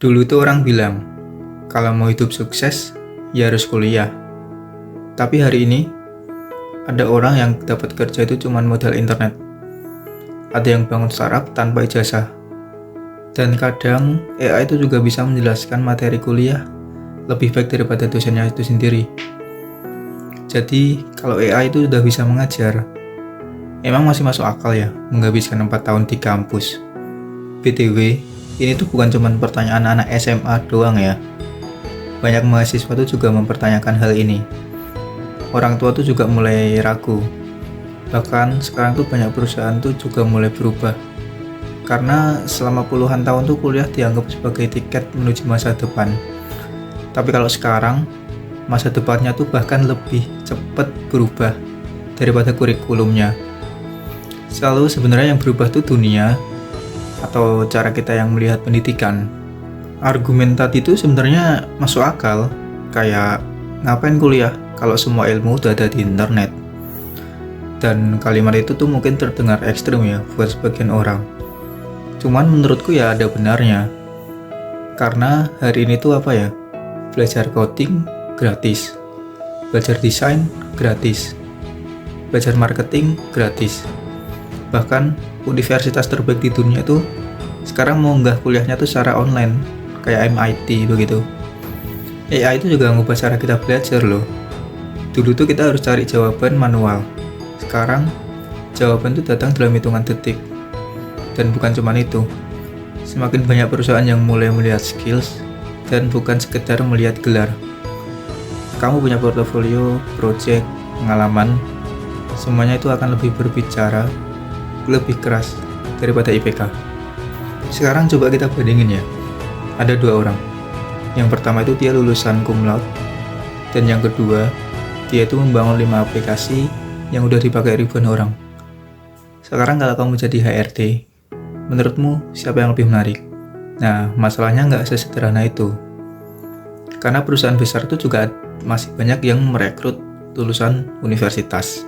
Dulu tuh orang bilang, kalau mau hidup sukses, ya harus kuliah. Tapi hari ini, ada orang yang dapat kerja itu cuma modal internet. Ada yang bangun startup tanpa ijazah. Dan kadang, AI itu juga bisa menjelaskan materi kuliah lebih baik daripada dosennya itu sendiri. Jadi, kalau AI itu sudah bisa mengajar, emang masih masuk akal ya menghabiskan 4 tahun di kampus. BTW, ini tuh bukan cuma pertanyaan anak SMA doang ya. Banyak mahasiswa tuh juga mempertanyakan hal ini. Orang tua tuh juga mulai ragu. Bahkan sekarang tuh banyak perusahaan tuh juga mulai berubah. Karena selama puluhan tahun tuh kuliah dianggap sebagai tiket menuju masa depan. Tapi kalau sekarang, masa depannya tuh bahkan lebih cepat berubah daripada kurikulumnya. Selalu sebenarnya yang berubah tuh dunia atau cara kita yang melihat pendidikan. Argumen tadi itu sebenarnya masuk akal, kayak ngapain kuliah kalau semua ilmu udah ada di internet. Dan kalimat itu tuh mungkin terdengar ekstrem ya buat sebagian orang. Cuman menurutku ya ada benarnya. Karena hari ini tuh apa ya? Belajar coding gratis. Belajar desain gratis. Belajar marketing gratis. Bahkan universitas terbaik di dunia tuh sekarang mau nggak kuliahnya tuh secara online, kayak MIT begitu. AI itu juga ngubah cara kita belajar loh. Dulu tuh kita harus cari jawaban manual. Sekarang jawaban tuh datang dalam hitungan detik. Dan bukan cuma itu, semakin banyak perusahaan yang mulai melihat skills dan bukan sekedar melihat gelar. Kamu punya portofolio, project, pengalaman, semuanya itu akan lebih berbicara, lebih keras daripada IPK. Sekarang coba kita bandingin ya. Ada dua orang. Yang pertama itu dia lulusan cum laude, dan yang kedua dia itu membangun 5 aplikasi yang udah dipakai ribuan orang. Sekarang kalau kamu jadi HRD, menurutmu siapa yang lebih menarik? Nah, masalahnya nggak sesederhana itu. Karena perusahaan besar itu juga masih banyak yang merekrut lulusan universitas.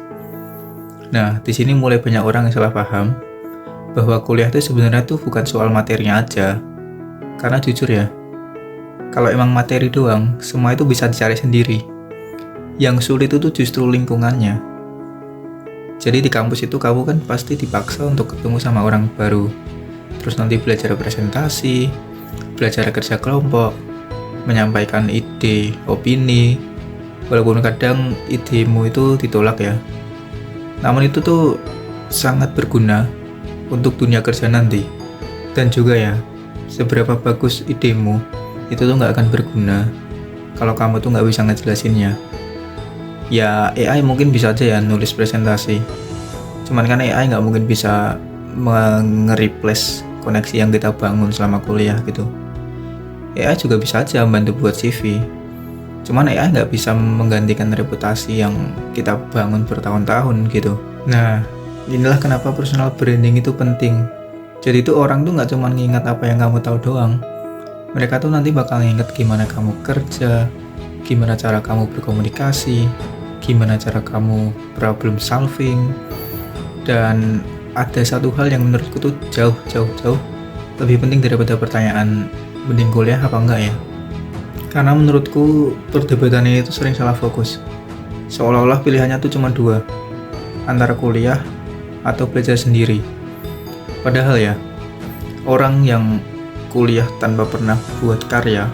Nah, di sini mulai banyak orang yang salah paham bahwa kuliah itu sebenarnya tuh bukan soal materinya aja. Karena jujur ya, kalau emang materi doang, semua itu bisa dicari sendiri. Yang sulit itu justru lingkungannya. Jadi di kampus itu kamu kan pasti dipaksa untuk ketemu sama orang baru. Terus nanti belajar presentasi, belajar kerja kelompok, menyampaikan ide, opini, walaupun kadang idemu itu ditolak ya. Namun itu tuh sangat berguna untuk dunia kerja nanti. Dan juga ya, seberapa bagus idemu, itu tuh nggak akan berguna kalau kamu tuh nggak bisa ngejelasinnya. Ya AI mungkin bisa aja ya nulis presentasi. Cuman kan AI nggak mungkin bisa nge-replace koneksi yang kita bangun selama kuliah gitu. AI juga bisa aja membantu buat CV. Cuman AI nggak bisa menggantikan reputasi yang kita bangun bertahun-tahun gitu. Nah, inilah kenapa personal branding itu penting. Jadi itu orang tuh nggak cuma ngingat apa yang kamu tahu doang. Mereka tuh nanti bakal nginget gimana kamu kerja, gimana cara kamu berkomunikasi, gimana cara kamu problem solving. Dan ada satu hal yang menurutku tuh jauh lebih penting daripada pertanyaan mending kuliah apa enggak ya. Karena menurutku perdebatan ini tuh sering salah fokus. Seolah-olah pilihannya tuh cuma dua, antara kuliah atau belajar sendiri. Padahal ya, orang yang kuliah tanpa pernah buat karya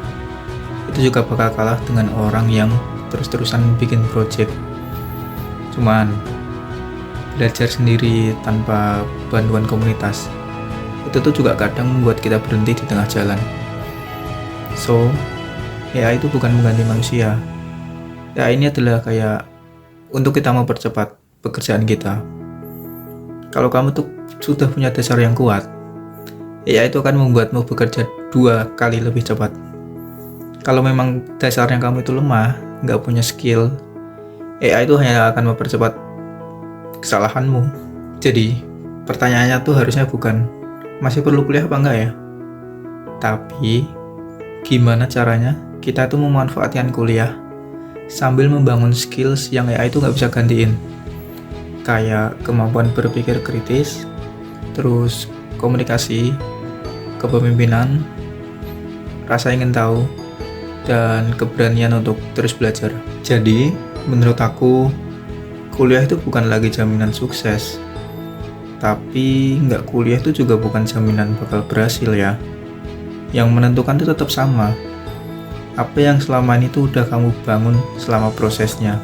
itu juga bakal kalah dengan orang yang terus-terusan bikin project. Cuman belajar sendiri tanpa bantuan komunitas itu tuh juga kadang membuat kita berhenti di tengah jalan. So, AI itu bukan mengganti manusia. AI ini adalah kayak untuk kita mempercepat pekerjaan kita. Kalau kamu tuh sudah punya dasar yang kuat, AI itu akan membuatmu bekerja 2 kali lebih cepat. Kalau memang dasarnya kamu itu lemah, nggak punya skill, AI itu hanya akan mempercepat kesalahanmu. Jadi, pertanyaannya tuh harusnya bukan masih perlu kuliah apa enggak ya? Tapi, gimana caranya kita tuh memanfaatkan kuliah sambil membangun skills yang AI itu nggak bisa gantiin. Kayak kemampuan berpikir kritis, terus komunikasi, kepemimpinan, rasa ingin tahu, dan keberanian untuk terus belajar. Jadi, menurut aku, kuliah itu bukan lagi jaminan sukses. Tapi, nggak kuliah itu juga bukan jaminan bakal berhasil ya. Yang menentukan itu tetap sama. Apa yang selama ini tuh udah kamu bangun selama prosesnya.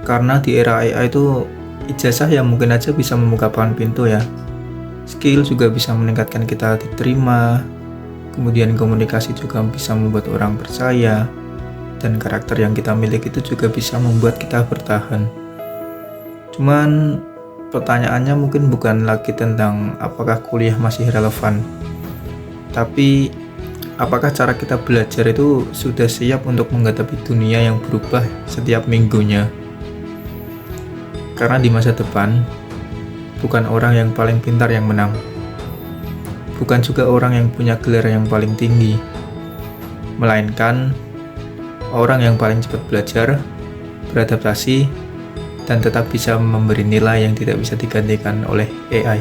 Karena di era AI itu, ijazah yang mungkin aja bisa membukakan pintu ya. Skill juga bisa meningkatkan kita diterima, kemudian komunikasi juga bisa membuat orang percaya, dan karakter yang kita miliki itu juga bisa membuat kita bertahan. Cuman pertanyaannya mungkin bukan lagi tentang apakah kuliah masih relevan, tapi apakah cara kita belajar itu sudah siap untuk menghadapi dunia yang berubah setiap minggunya. Karena di masa depan, bukan orang yang paling pintar yang menang. Bukan juga orang yang punya gelar yang paling tinggi. Melainkan orang yang paling cepat belajar, beradaptasi, dan tetap bisa memberi nilai yang tidak bisa digantikan oleh AI.